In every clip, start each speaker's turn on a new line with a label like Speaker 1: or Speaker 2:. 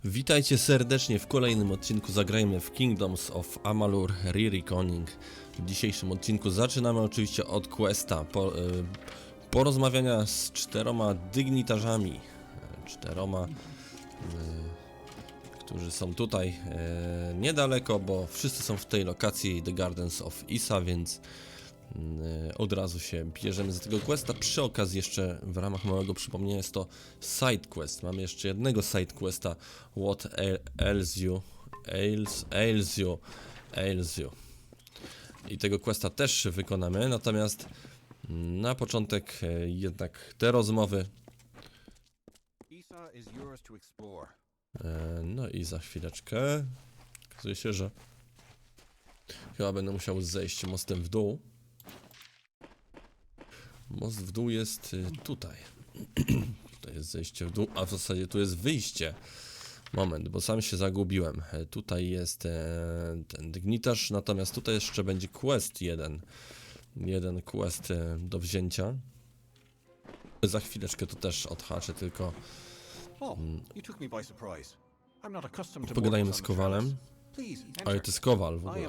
Speaker 1: Witajcie serdecznie w kolejnym odcinku Zagrajmy w Kingdoms of Amalur Re-Reckoning. W dzisiejszym odcinku zaczynamy oczywiście od questa porozmawiania z 4 dygnitarzami, którzy są tutaj niedaleko, bo wszyscy są w tej lokacji The Gardens of Isa, więc od razu się bierzemy za tego questa. Przy okazji jeszcze w ramach małego przypomnienia jest to side quest. Mamy jeszcze jednego side questa. What ails you. I tego questa też wykonamy, natomiast na początek jednak te rozmowy. No i za chwileczkę okazuje się, że chyba będę musiał zejść mostem w dół. Most w dół jest tutaj. Tutaj jest zejście w dół, a w zasadzie tu jest wyjście. Moment, bo sam się zagubiłem. Tutaj jest ten dygnitarz, natomiast tutaj jeszcze będzie quest jeden. Jeden quest do wzięcia. Za chwileczkę to też odhaczę, tylko pogadajmy z Kowalem. Ale to jest Kowal w ogóle.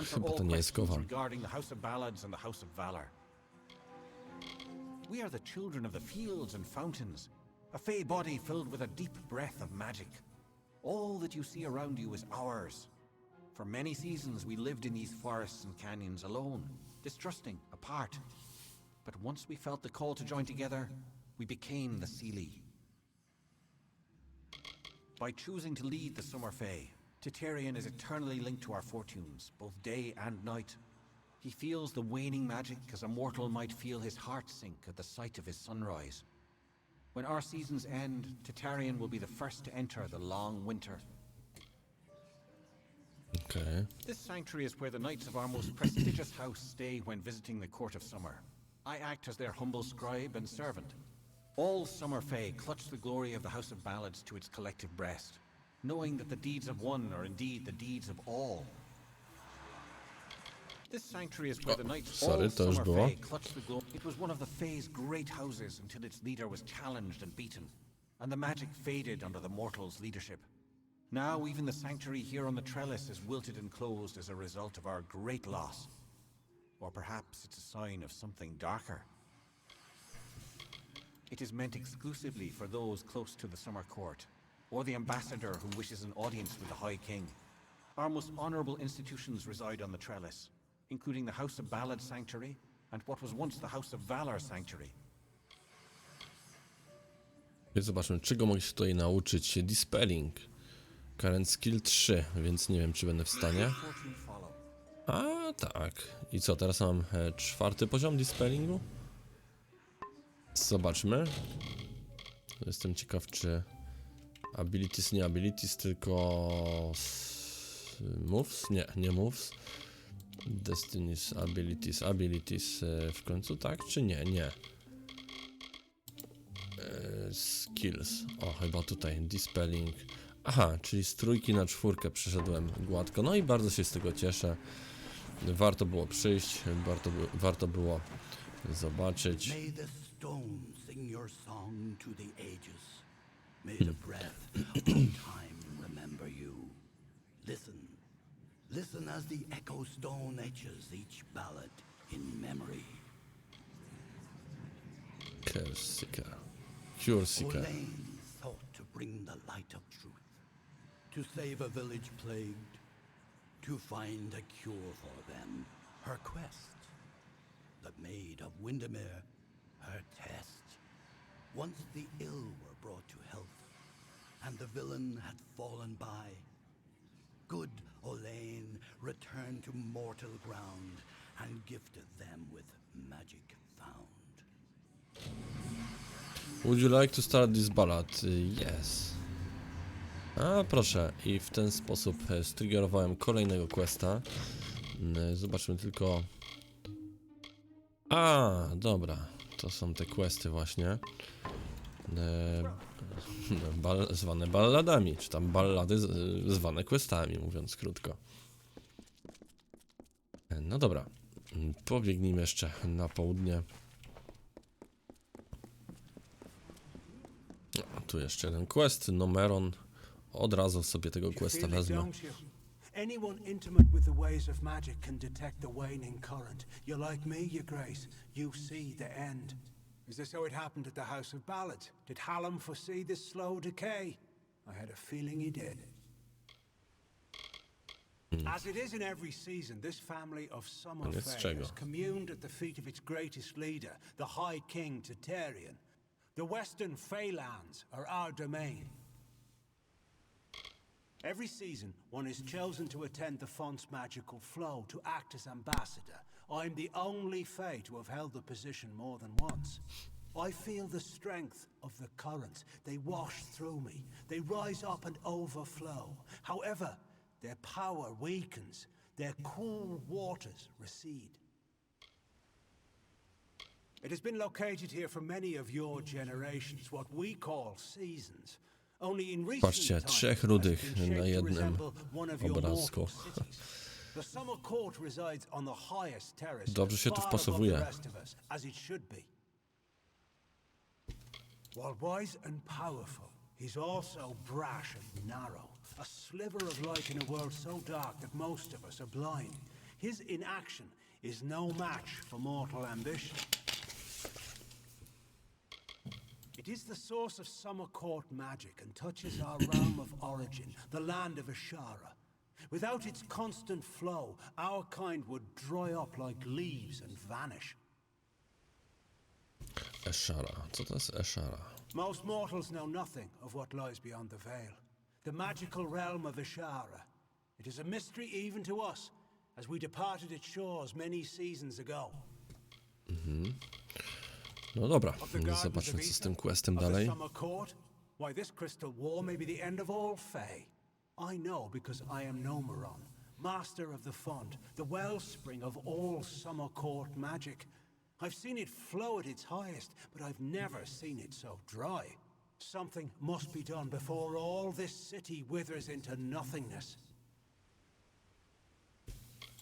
Speaker 1: Chyba to nie jest Kowal.
Speaker 2: We are the children of the fields and fountains, a fey body filled with a deep breath of magic. All that you see around you is ours. For many seasons we lived in these forests and canyons alone, distrusting, apart. But once we felt the call to join together, we became the Seelie. By choosing to lead the Summer Fae, Titarian is eternally linked to our fortunes, both day and night. He feels the waning magic as a mortal might feel his heart sink at the sight of his sunrise. When our seasons end, Titarian will be the first to enter the long winter.
Speaker 1: Okay.
Speaker 2: This sanctuary is where the knights of our most prestigious house stay when visiting the court of summer. I act as their humble scribe and servant. All Summer Fae clutch the glory of the House of Ballads to its collective breast, knowing that the deeds of one are indeed the deeds of all. This sanctuary is where the knights all Summer Fae clutch the glory. It was one of the Fae's great houses until its leader was challenged and beaten, and the magic faded under the mortals' leadership. Now even the sanctuary here on the trellis is wilted and closed as a result of our great loss. Or perhaps it's a sign of something darker. It is meant exclusively for those close to the Summer Court, or the ambassador who wishes an audience with the High King. Our most honorable institutions reside on the trellis, including the House of Ballad Sanctuary and what was once the House of Valor Sanctuary.
Speaker 1: Zobaczmy, czego mogę się tutaj nauczyć. Dispelling. Current skill 3, więc nie wiem, czy będę w stanie. A tak. I co, teraz mam 4. poziom dispellingu? Zobaczmy. Jestem ciekaw, czy abilities, nie abilities, tylko moves? Nie moves. Destinies, abilities w końcu, tak czy nie? Nie. Skills. O, chyba tutaj dispelling. Aha, czyli z 3 na 4 przeszedłem gładko. No i bardzo się z tego cieszę. Warto było przyjść, warto było zobaczyć.
Speaker 3: Listen as the echo stone etches each ballad in memory.
Speaker 1: Cure Seeker.
Speaker 3: Olaine thought to bring the light of truth, to save a village plagued, to find a cure for them. Her quest, the Maid of Windermere, her test. Once the ill were brought to health, and the villain had fallen by, good Olaine returned to mortal ground and gifted them with magic found.
Speaker 1: Would you like to start this ballad? Yes. A proszę, i w ten sposób striggerowałem kolejnego questa. Zobaczmy tylko. A, dobra. To są te questy właśnie. Zwane balladami, czy tam ballady zwane questami, mówiąc krótko. No dobra, pobiegnijmy jeszcze na południe. tu jeszcze jeden quest, Nomeron. Od razu sobie tego questa wezmę.
Speaker 4: Anyone intimate with the ways of magic can detect the waning current. You're like me, your grace. You see the end. Is this how it happened at the House of Ballads? Did Hallam foresee this slow decay? I had a feeling he did. As it is in every season, this family of summer fae has communed at the feet of its greatest leader, the High King Tatarian. The western Feylands are our domain. Every season, one is chosen to attend the font's magical flow, to act as ambassador. I'm the only Fae to have held the position more than once. I feel the strength of the currents. They wash through me. They rise up and overflow. However, their power weakens. Their cool waters recede. It has been located here for many of your generations, what we call seasons.
Speaker 1: Patrzcie, 3 rudych na jednym obrazku. Dobrze się tu wpasowuje.
Speaker 4: While wise and powerful, he's also brash and narrow. A sliver of light in a world so dark that most of us are blind. His inaction is no match for mortal ambition. It is the source of summer court magic and touches our realm of origin, the land of Ashara. Without its constant flow, our kind would dry up like leaves and vanish.
Speaker 1: Ashara. Co to jest Ashara?
Speaker 4: Most mortals know nothing of what lies beyond the veil. The magical realm of Ashara. It is a mystery even to us, as we departed its shores many seasons ago.
Speaker 1: No dobra, zobaczmy co z tym questem dalej.
Speaker 4: Why this crystal war may be the end of all Fae. I know because I am Nomeron, master of the font, the wellspring of all summer court magic. I've seen it flow at its highest, but I've never seen it so dry. Something must be done before all this city withers into nothingness.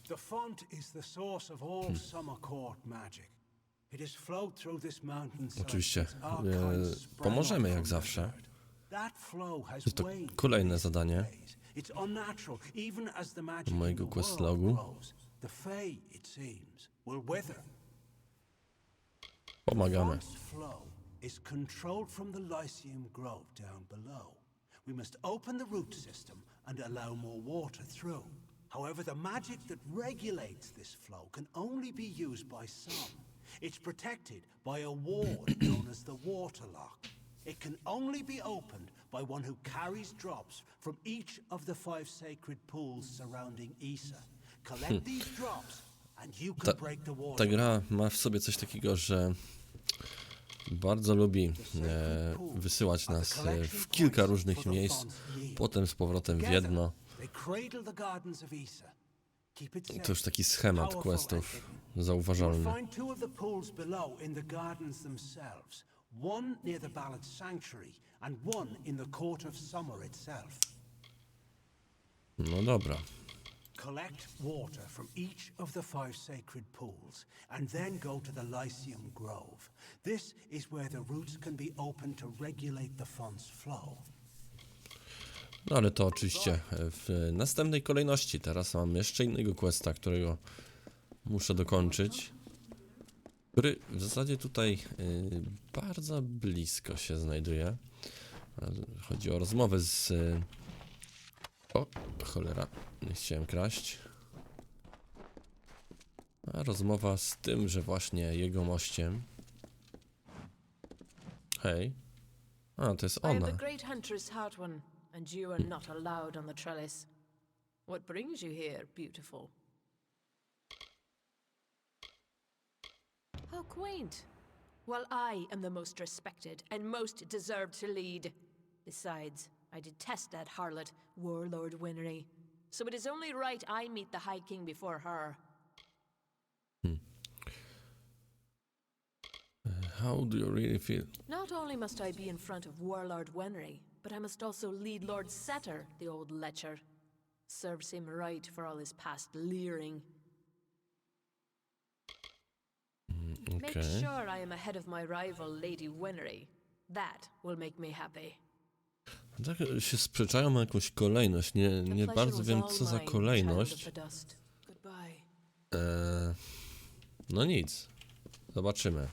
Speaker 4: The font is the source of all summer court magic. It has flowed through this mountainside.
Speaker 1: Oczywiście, pomożemy jak zawsze. Jest to kolejne zadanie do mojego questlogu. Pomagamy.
Speaker 4: Is controlled from the Lyceum Grove down below. We must open the root system and allow more water through. However, the magic that regulates this flow can only be used by some. It's protected by a ward known as the Waterlock. It can only be opened by one who carries drops from each of the 5 sacred pools surrounding Isa. Collect these drops and you can break the water.
Speaker 1: Ta gra ma w sobie coś takiego, że bardzo lubi wysyłać nas w kilka różnych miejsc, potem z powrotem w jedno. To już taki schemat questów zauważalny. No dobra.
Speaker 4: Collect water from each of the 5 sacred pools, and then go to the Lyceum Grove. This is where the roots can be opened to regulate the font's flow.
Speaker 1: No ale to oczywiście w następnej kolejności. Teraz mam jeszcze innego questa, którego muszę dokończyć. Który w zasadzie tutaj bardzo blisko się znajduje. Chodzi o rozmowę z... O, cholera, nie chciałem kraść. A rozmowa z tymże właśnie jegomościem. Hej. A, to jest ona.
Speaker 5: I am the great huntress Hartwan, and you are not allowed on the trellis. What brings you here, beautiful? How quaint. Well, I am the most respected and most deserved to lead. Besides, I detest that harlot, Warlord Winry. So it is only right I meet the High King before her.
Speaker 1: How do you really feel?
Speaker 5: Not only must I be in front of Warlord Winry, but I must also lead Lord Setter, the old lecher. Serves him right for all his past leering.
Speaker 1: Okay.
Speaker 5: Make sure I am ahead of my rival, Lady Winry. That will make me happy.
Speaker 1: Tak się sprzeczają o jakąś kolejność. Nie bardzo wiem, co za kolejność. No nic. Zobaczymy.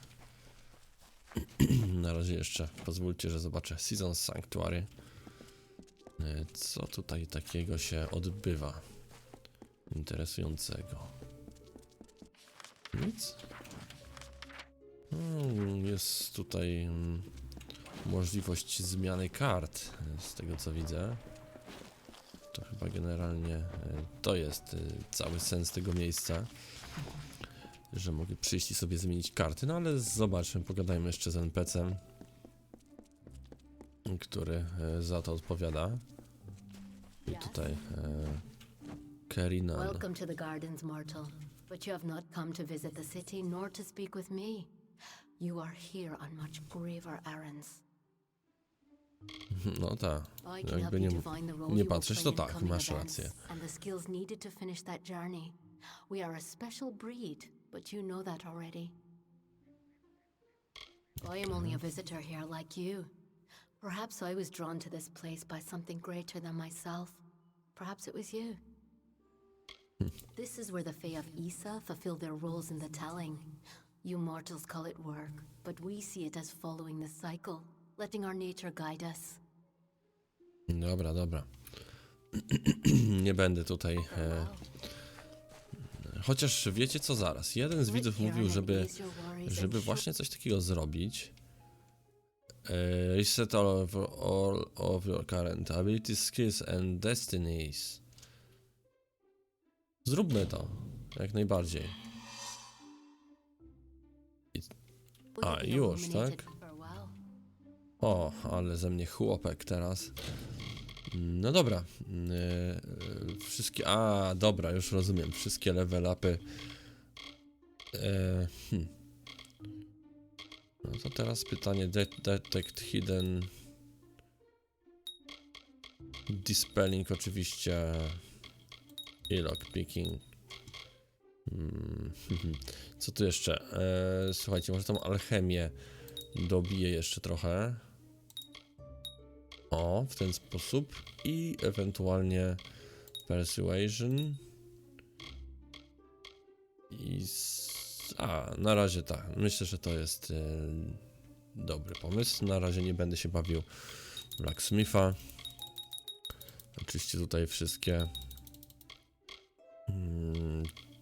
Speaker 1: Na razie jeszcze pozwólcie, że zobaczę Season Sanctuary. Co tutaj takiego się odbywa interesującego? Nic. Jest tutaj możliwość zmiany kart, z tego co widzę. To chyba generalnie to jest cały sens tego miejsca, że mogę przyjść i sobie zmienić karty. No ale zobaczmy, pogadajmy jeszcze z NPC-em, który za to odpowiada. I tutaj Karina.
Speaker 6: Welcome to the gardens, mortal. But you have not come to visit the city nor to speak with me. You are here on much graver errands.
Speaker 1: No tak,
Speaker 6: I can help
Speaker 1: jakby
Speaker 6: you to find the role
Speaker 1: nie
Speaker 6: you will
Speaker 1: patrzeć,
Speaker 6: play
Speaker 1: to
Speaker 6: in
Speaker 1: tak,
Speaker 6: coming
Speaker 1: masz
Speaker 6: events
Speaker 1: rację.
Speaker 6: and the skills needed to finish that journey. We are a special breed, but you know that already. I am only a visitor here like you. Perhaps I was drawn to this place by something greater than myself. Perhaps it was you. This is where the Fae of Isa fulfill their roles in the telling. You mortals call it work, but we see it as following the cycle, letting our nature guide us.
Speaker 1: Dobra, dobra. Nie będę tutaj... Chociaż wiecie co, zaraz. Jeden z widzów mówił, żeby właśnie coś takiego zrobić. Reset all of your current abilities, skills and destinies. Zróbmy to, jak najbardziej. A, już, tak? O, ale ze mnie chłopek teraz. No dobra. Wszystkie... A, dobra, już rozumiem. Wszystkie level upy. No to teraz pytanie. Detect hidden... Dispelling oczywiście. I lockpicking. Co tu jeszcze? Słuchajcie, może tą alchemię dobiję jeszcze trochę. O, w ten sposób. I ewentualnie persuasion. Na razie tak. Myślę, że to jest dobry pomysł. Na razie nie będę się bawił Blacksmitha. Oczywiście tutaj wszystkie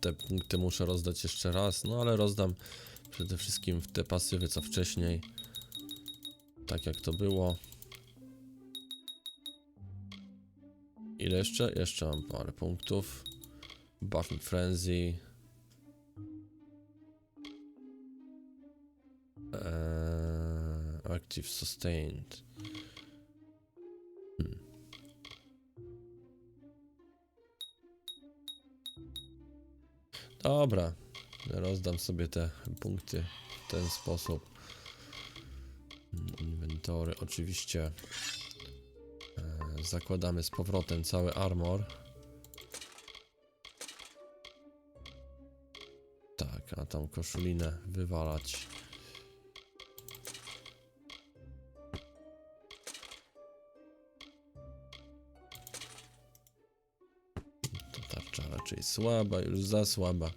Speaker 1: te punkty muszę rozdać jeszcze raz, no ale rozdam przede wszystkim w te pasywy co wcześniej, tak jak to było. Ile jeszcze? Jeszcze mam parę punktów. Buffing Frenzy. Active Sustained. Dobra, rozdam sobie te punkty w ten sposób. Inwentory, oczywiście zakładamy z powrotem cały armor. Tak, a tą koszulinę wywalać. To tarcza raczej słaba, już za słaba.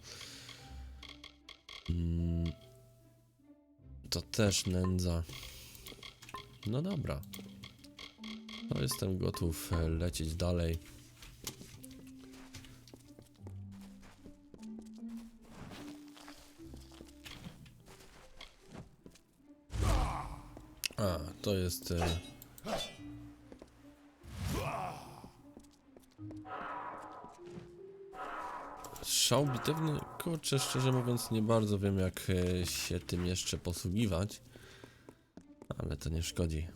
Speaker 1: To też nędza. No dobra. No jestem gotów lecieć dalej. A, to jest... Szał bitewny, kurczę, szczerze mówiąc nie bardzo wiem jak się tym jeszcze posługiwać. Ale to nie szkodzi.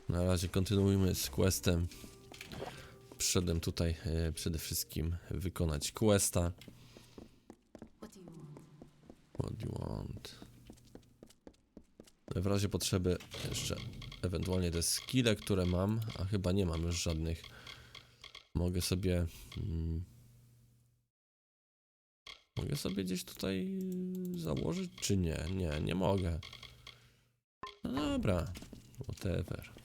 Speaker 1: Na razie kontynuujmy z questem. Przyszedłem tutaj przede wszystkim wykonać questa. What do you want? W razie potrzeby jeszcze ewentualnie te skille, które mam, a chyba nie mam już żadnych. Mogę sobie... Mogę sobie gdzieś tutaj założyć, czy nie? Nie mogę. No dobra, whatever.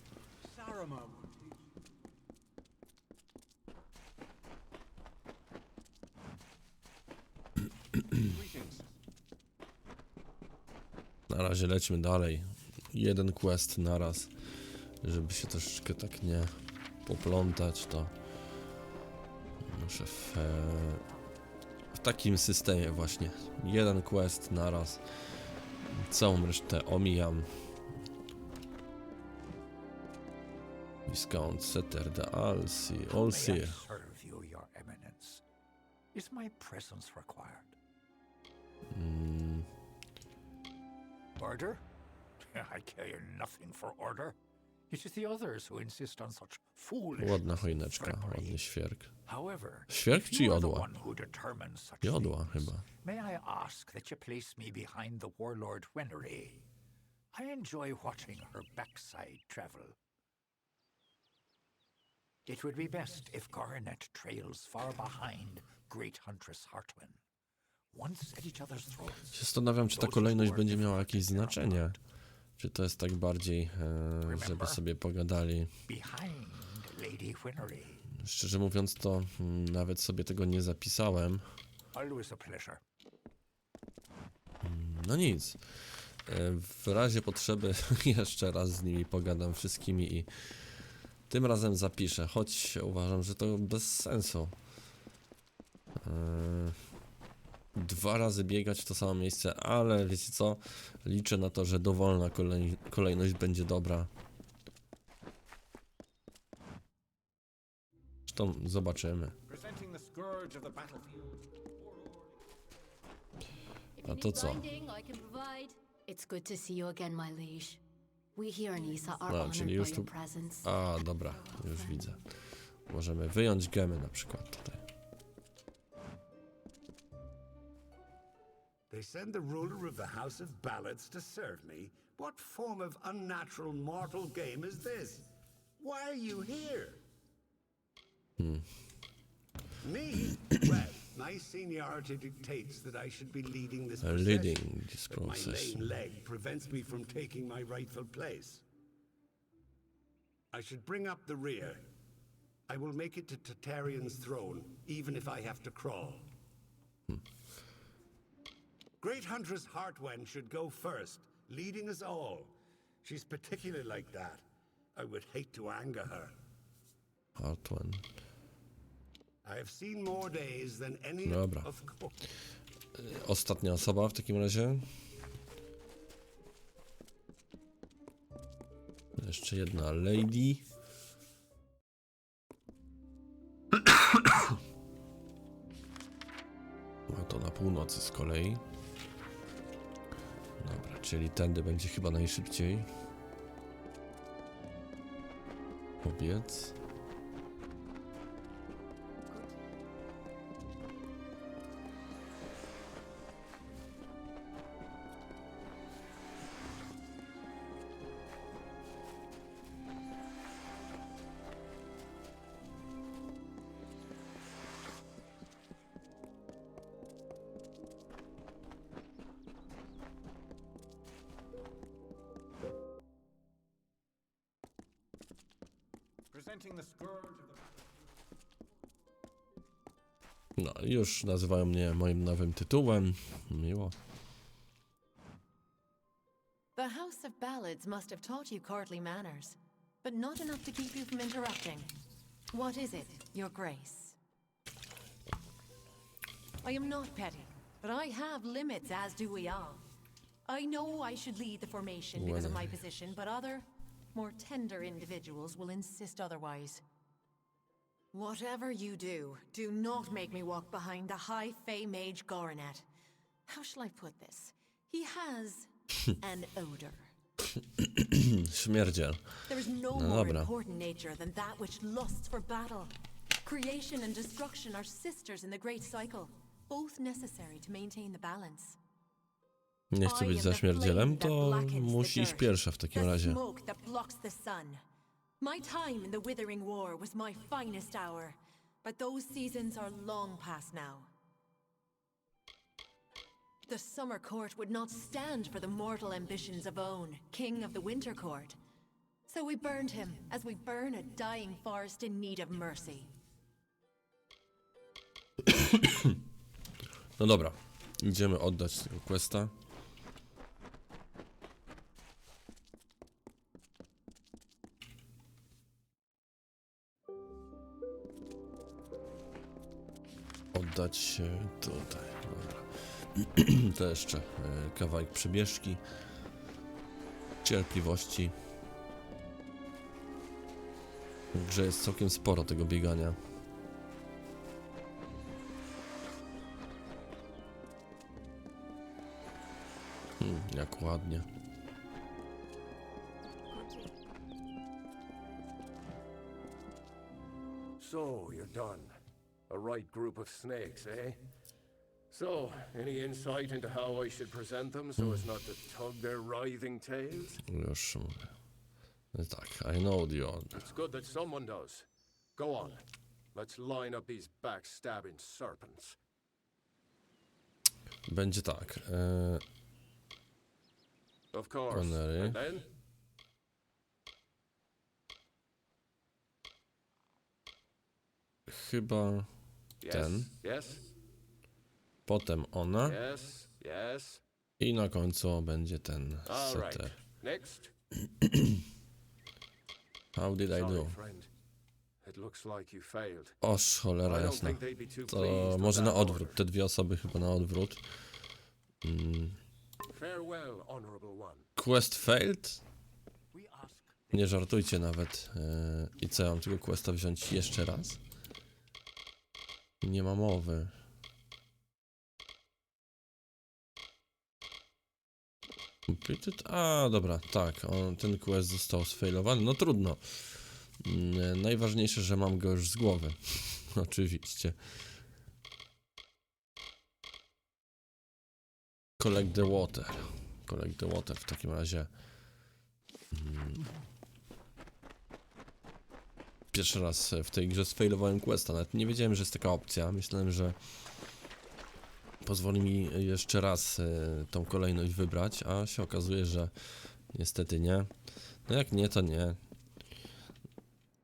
Speaker 1: Na razie lećmy dalej. Jeden quest naraz, żeby się troszeczkę tak nie poplątać, to muszę w takim systemie właśnie. Jeden quest naraz. Całą resztę omijam. Viscount Setter de Alsi, Olsir.
Speaker 7: Serve you, your eminence. Is my presence required? Order? I care nothing for order. It is the others who insist on such foolish.
Speaker 1: Ładna choineczka, ładny świerk.
Speaker 7: However,
Speaker 1: Świerk
Speaker 7: if
Speaker 1: czy
Speaker 7: you are the
Speaker 1: jodła?
Speaker 7: one who determines such
Speaker 1: Jodła
Speaker 7: things,
Speaker 1: chyba.
Speaker 7: may I ask that you place me behind the warlord Wenery? I enjoy watching her backside travel. It would be best if Coronet trails far behind Great Huntress Hartwin. Once at each other's throats.
Speaker 1: Się zastanawiam, czy ta kolejność będzie miała jakieś znaczenie. Czy to jest tak bardziej, żeby sobie pogadali.
Speaker 7: Behind Lady Wenery.
Speaker 1: Szczerze mówiąc, to nawet sobie tego nie zapisałem.
Speaker 7: Always a pleasure.
Speaker 1: No nic. W razie potrzeby jeszcze raz z nimi pogadam wszystkimi i tym razem zapiszę, choć uważam, że to bez sensu. 2 razy biegać w to samo miejsce, ale wiecie co? Liczę na to, że dowolna kolejność będzie dobra. Zresztą zobaczymy. A to co?
Speaker 6: It's good to see you again, my liege. We here in Isa are
Speaker 1: No,
Speaker 6: honored
Speaker 1: czyli
Speaker 6: by
Speaker 1: już
Speaker 6: your
Speaker 1: tu...
Speaker 6: presence.
Speaker 1: A, dobra, już widzę. Możemy wyjąć gemy na przykład tutaj.
Speaker 8: They send the ruler of the House of Ballads to serve me? What form of unnatural mortal game is this? Why are you here? Me? Well, my seniority dictates that I should be leading this procession.
Speaker 1: Leading this
Speaker 8: But my
Speaker 1: process.
Speaker 8: lame leg prevents me from taking my rightful place. I should bring up the rear. I will make it to Tartaryon's throne, even if I have to crawl. Great Huntress Hartwen should go first, leading us all. She's particularly like that. I would hate to anger her.
Speaker 1: Hartwen.
Speaker 8: I have seen more days than any
Speaker 1: Dobra.
Speaker 8: of...
Speaker 1: Ostatnia osoba w takim razie. Jeszcze jedna lady. A to na północy z kolei. Dobra, czyli tędy będzie chyba najszybciej. Pobiec. No, już nazywają mnie moim nowym tytułem. Miło.
Speaker 9: The House of Ballads must have taught you courtly manners, but not enough to keep you from interrupting. What is it, Your Grace? I am not petty, but I have limits, as do we all. I know I should lead the formation because of my position, but other, more tender individuals will insist otherwise. Whatever you do, do not make me walk behind the high Fey mage Goronet. How shall I put this? He has an odor.
Speaker 1: Śmierdziel.
Speaker 9: There is no
Speaker 1: No
Speaker 9: more
Speaker 1: dobra.
Speaker 9: important nature than that which lusts for battle. Creation and destruction are sisters in the great cycle, both necessary to maintain the balance.
Speaker 1: Nie chcę być za śmierdzielem, to musi iść pierwsza w takim razie.
Speaker 9: Smoke that blocks the sun. My time in the Withering War was my finest hour, but those seasons are long past now. The Summer Court would not stand for the mortal ambitions of Own, king of the Winter Court. So we burned him, as we burn a dying forest in need of mercy.
Speaker 1: No dobra, idziemy oddać tego questa. Oddać się tutaj. Dobra. To jeszcze kawałek przebieżki, cierpliwości. W grze jest całkiem sporo tego biegania. Jak ładnie.
Speaker 10: So, you're done. A right group of snakes, eh? So, any insight into how I should present them so as not to tug their writhing tails?
Speaker 1: Już mówię. No tak, I know the order.
Speaker 10: It's good that someone does. Go on. Let's line up these backstabbing serpents.
Speaker 1: Będzie tak.
Speaker 10: Of course.
Speaker 1: Connery.
Speaker 10: And then?
Speaker 1: Chyba
Speaker 10: Yes,
Speaker 1: ten.
Speaker 10: yes,
Speaker 1: Potem ona.
Speaker 10: yes, yes.
Speaker 1: I na końcu będzie ten
Speaker 10: All right.
Speaker 1: setter.
Speaker 10: Next.
Speaker 1: How did I
Speaker 10: Sorry,
Speaker 1: do?
Speaker 10: friend. It looks like you failed.
Speaker 1: Oż, cholera
Speaker 10: I don't
Speaker 1: jasna.
Speaker 10: think they'd be too
Speaker 1: To
Speaker 10: pleased with
Speaker 1: może na
Speaker 10: that
Speaker 1: odwrót.
Speaker 10: order.
Speaker 1: Te dwie osoby chyba na odwrót.
Speaker 10: Farewell, honorable one.
Speaker 1: Quest failed? Nie żartujcie nawet. I co, ja mam tego questa wziąć jeszcze raz? Nie ma mowy. A, dobra, tak, ten quest został sfailowany, no trudno. Najważniejsze, że mam go już z głowy. Oczywiście. Collect the water. Collect the water w takim razie. Pierwszy raz w tej grze sfailowałem questa, nawet nie wiedziałem, że jest taka opcja. Myślałem, że pozwoli mi jeszcze raz tą kolejność wybrać, a się okazuje, że niestety nie. No jak nie, to nie.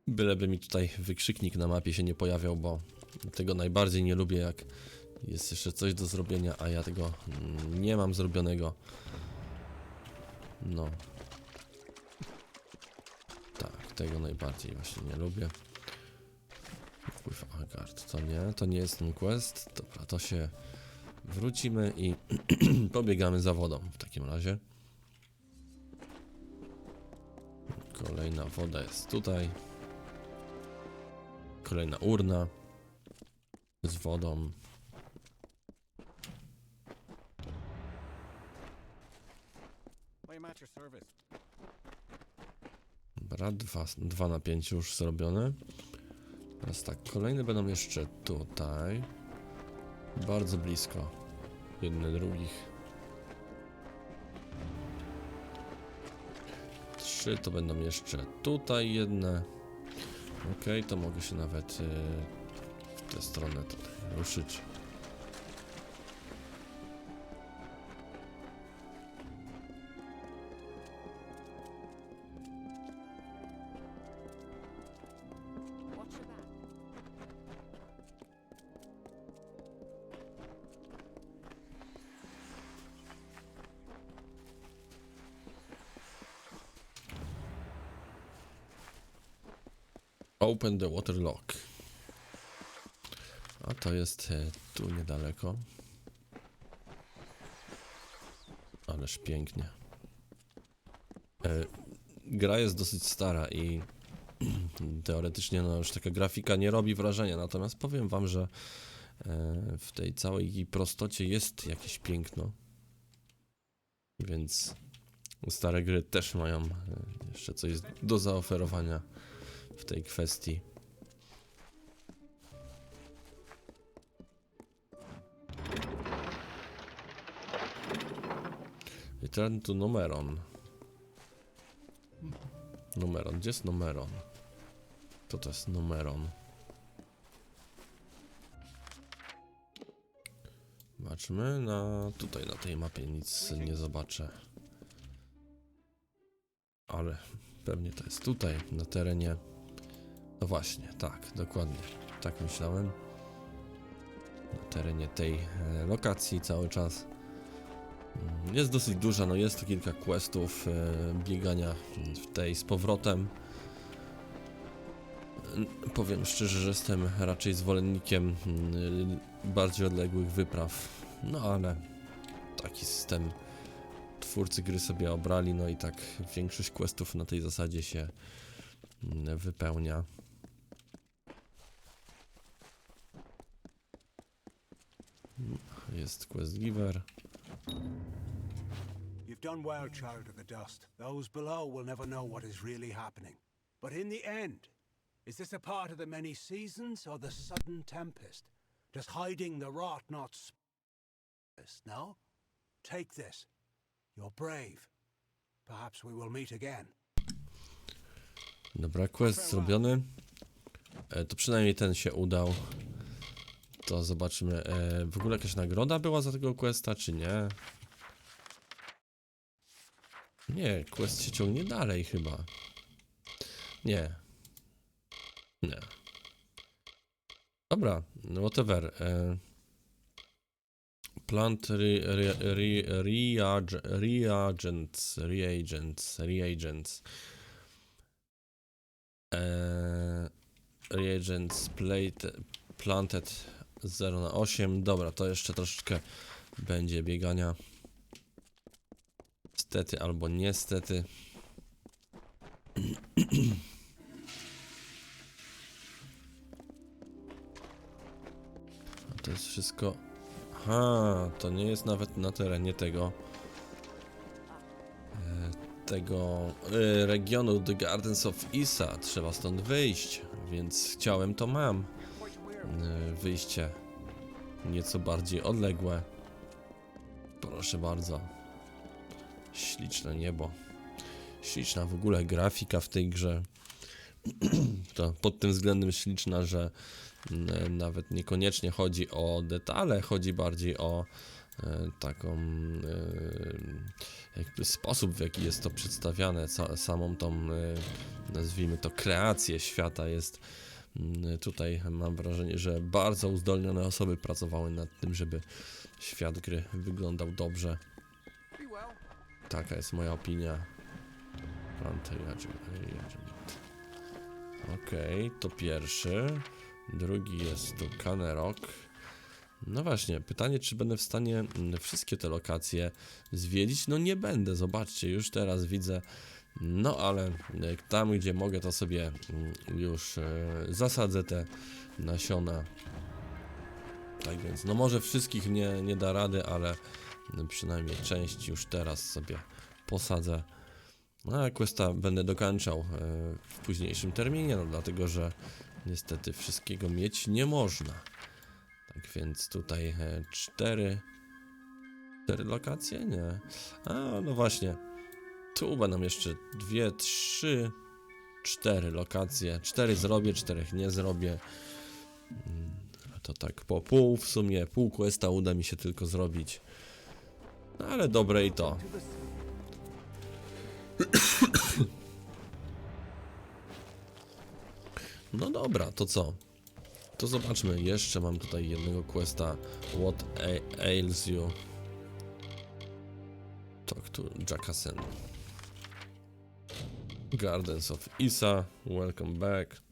Speaker 1: Byleby mi tutaj wykrzyknik na mapie się nie pojawiał, bo tego najbardziej nie lubię, jak jest jeszcze coś do zrobienia, a ja tego nie mam zrobionego. No. Tak, tego najbardziej właśnie nie lubię. Wpływ Agard, to nie jest ten quest. Dobra, to się wrócimy i pobiegamy za wodą w takim razie. Kolejna woda jest tutaj. Kolejna urna z wodą. Dobra, 2 na 5 już zrobione. Teraz tak, kolejne będą jeszcze tutaj. Bardzo blisko jedne drugich. 3 to będą jeszcze tutaj jedne. Ok, to mogę się nawet w tę stronę tutaj ruszyć. Open the water lock. A to jest tu niedaleko. Ależ pięknie. Gra jest dosyć stara i teoretycznie no już taka grafika nie robi wrażenia, natomiast powiem wam, że w tej całej jej prostocie jest jakieś piękno. Więc stare gry też mają jeszcze coś do zaoferowania w tej kwestii. Return to numeron. Numeron, gdzie jest numeron? Co to jest numeron? Zobaczmy, tutaj na tej mapie nic nie zobaczę. Ale pewnie to jest tutaj, na terenie. No właśnie, tak, dokładnie. Tak myślałem. Na terenie tej lokacji cały czas. Jest dosyć duża, no jest tu kilka questów, biegania w tej z powrotem. Powiem szczerze, że jestem raczej zwolennikiem bardziej odległych wypraw. No ale taki system twórcy gry sobie obrali, no i tak większość questów na tej zasadzie się wypełnia. Jest quest giver.
Speaker 4: You've done well, child of the dust. Those below will never know what is really happening. But in the end, is this a part of the many seasons or the sudden tempest? Does hiding the rot not this? No? Take this. You're brave. Perhaps we will meet again.
Speaker 1: Dobra, quest zrobiony. To przynajmniej ten się udał. To zobaczymy. W ogóle jakaś nagroda była za tego questa, czy nie? Nie, quest się ciągnie dalej chyba. Nie. Nie. Dobra, whatever. Plant reagents. Reagents planted 0/8. Dobra, to jeszcze troszeczkę będzie biegania. Stety albo niestety. A to jest wszystko. Aha, to nie jest nawet na terenie tego regionu The Gardens of Isa. Trzeba stąd wyjść, więc chciałem, to mam. Wyjście nieco bardziej odległe. Proszę bardzo. Śliczne niebo. Śliczna w ogóle grafika w tej grze. To pod tym względem śliczna, że nawet niekoniecznie chodzi o detale, chodzi bardziej o taką jakby sposób, w jaki jest to przedstawiane, samą tą, nazwijmy to, kreację świata jest tutaj, mam wrażenie, że bardzo uzdolnione osoby pracowały nad tym, żeby świat gry wyglądał dobrze. Taka jest moja opinia. Okej, to pierwszy. Drugi jest tu Kanerok. No właśnie, pytanie, czy będę w stanie wszystkie te lokacje zwiedzić? No nie będę, zobaczcie, już teraz widzę. No ale tam, gdzie mogę, to sobie już zasadzę te nasiona. Tak więc, no może wszystkich nie da rady, ale przynajmniej część już teraz sobie posadzę. No a questa będę dokończał w późniejszym terminie, no dlatego, że niestety wszystkiego mieć nie można. Tak więc tutaj 4 lokacje? Nie. A no właśnie. Tu będą jeszcze 2, 3, 4 lokacje. 4 zrobię, 4 nie zrobię. To tak po pół w sumie. Pół questa uda mi się tylko zrobić. No ale dobre i to. No dobra, to co? To zobaczmy, jeszcze mam tutaj jednego questa. What ails you? Talk to Jackasen. Gardens of Isa, welcome back.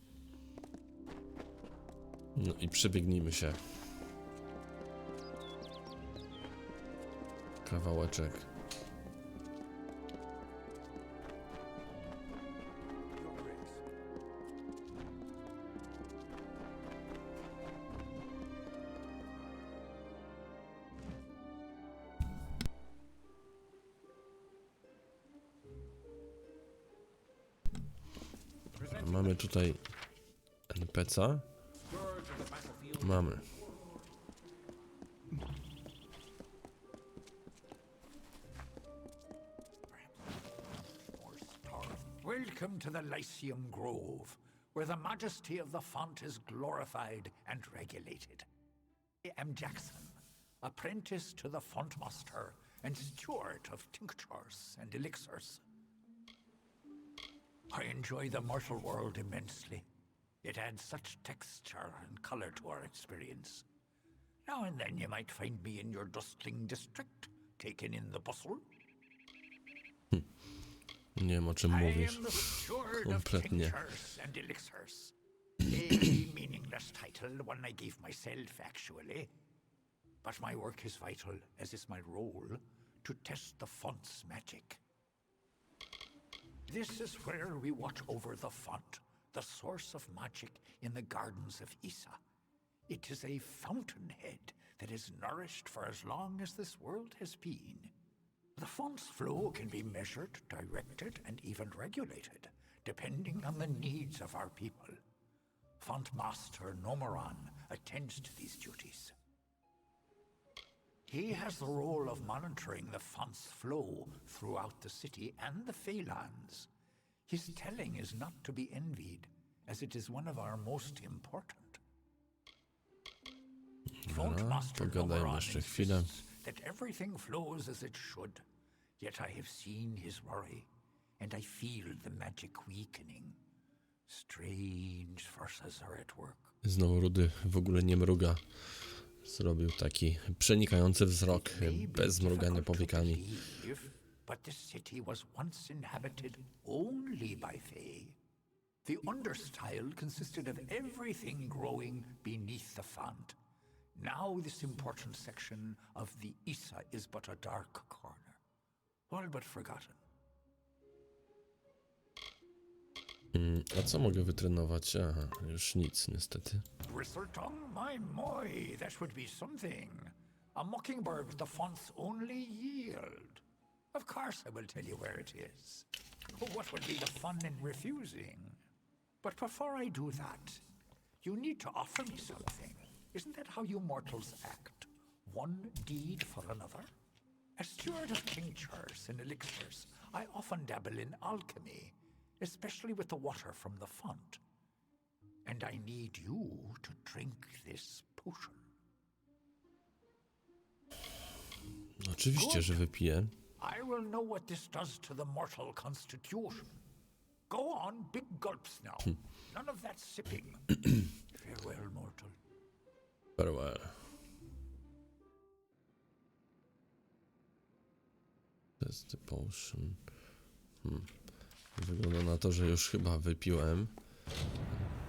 Speaker 1: No i przebiegnijmy się. Kawałeczek. Mamy tutaj NPC-a. Mamy.
Speaker 7: Welcome to the Lyceum Grove, where the majesty of the font is glorified and regulated. I am Jackson, apprentice to the font master and steward of tinctures and elixirs. I enjoy the mortal world immensely. It adds such texture and color to our experience. Now and then you might find me in your dustling district, taking in the bustle.
Speaker 1: Nie wiem, o czym mówisz.
Speaker 7: I am the steward of
Speaker 1: Kompletnie.
Speaker 7: tinctures and elixirs. A meaningless title, one I gave myself, actually. But my work is vital, as is my role, to test the font's magic. This is where we watch over the font, the source of magic in the gardens of Isa. It is a fountainhead that is nourished for as long as this world has been. The font's flow can be measured, directed, and even regulated, depending on the needs of our people. Font Master Nomoran attends to these duties. He has the role of monitoring the font's flow throughout the city and the Feylands. His telling is not to be envied, as it is one of our most important. Font Master Nomoran insists that everything flows as it should, yet I have seen his worry, and I feel the magic weakening. Strange forces are at work.
Speaker 1: Znowu Rudy w ogóle nie mruga. Zrobił taki przenikający wzrok bez mrugania powiekami.
Speaker 7: But this city was once inhabited only by Fae. The understyle consisted of everything growing beneath the font. Now this important section of the Isa is but a dark corner, all but forgotten.
Speaker 1: A co mogę wytrenować? Aha, już nic niestety.
Speaker 7: Bristletongue, my, that would be something. A mockingbird the font's only yield. Of course I will tell you where it is. What would be the fun in refusing? But before I do that, you need to offer me something. Isn't that how you mortals act? One deed for another? As steward of tinctures and elixirs, I often dabble in alchemy, especially with the water from the font. And I need you to drink this potion.
Speaker 1: Oczywiście, że wypiję.
Speaker 7: I will know what this does to the mortal constitution. Go on, big gulps now. None of that sipping. Farewell, mortal.
Speaker 1: Farewell. Test the potion. Wygląda na to, że już chyba wypiłem.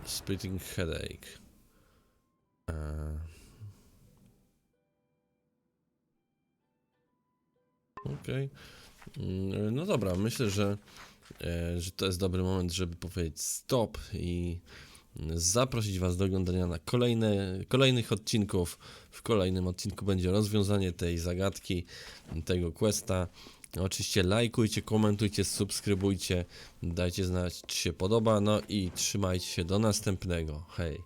Speaker 1: Splitting headache. Okej. No dobra, myślę, że to jest dobry moment, żeby powiedzieć stop i zaprosić Was do oglądania na kolejnych odcinków. W kolejnym odcinku będzie rozwiązanie tej zagadki, tego questa. Oczywiście lajkujcie, komentujcie, subskrybujcie, dajcie znać, czy się podoba, no i trzymajcie się do następnego. Hej!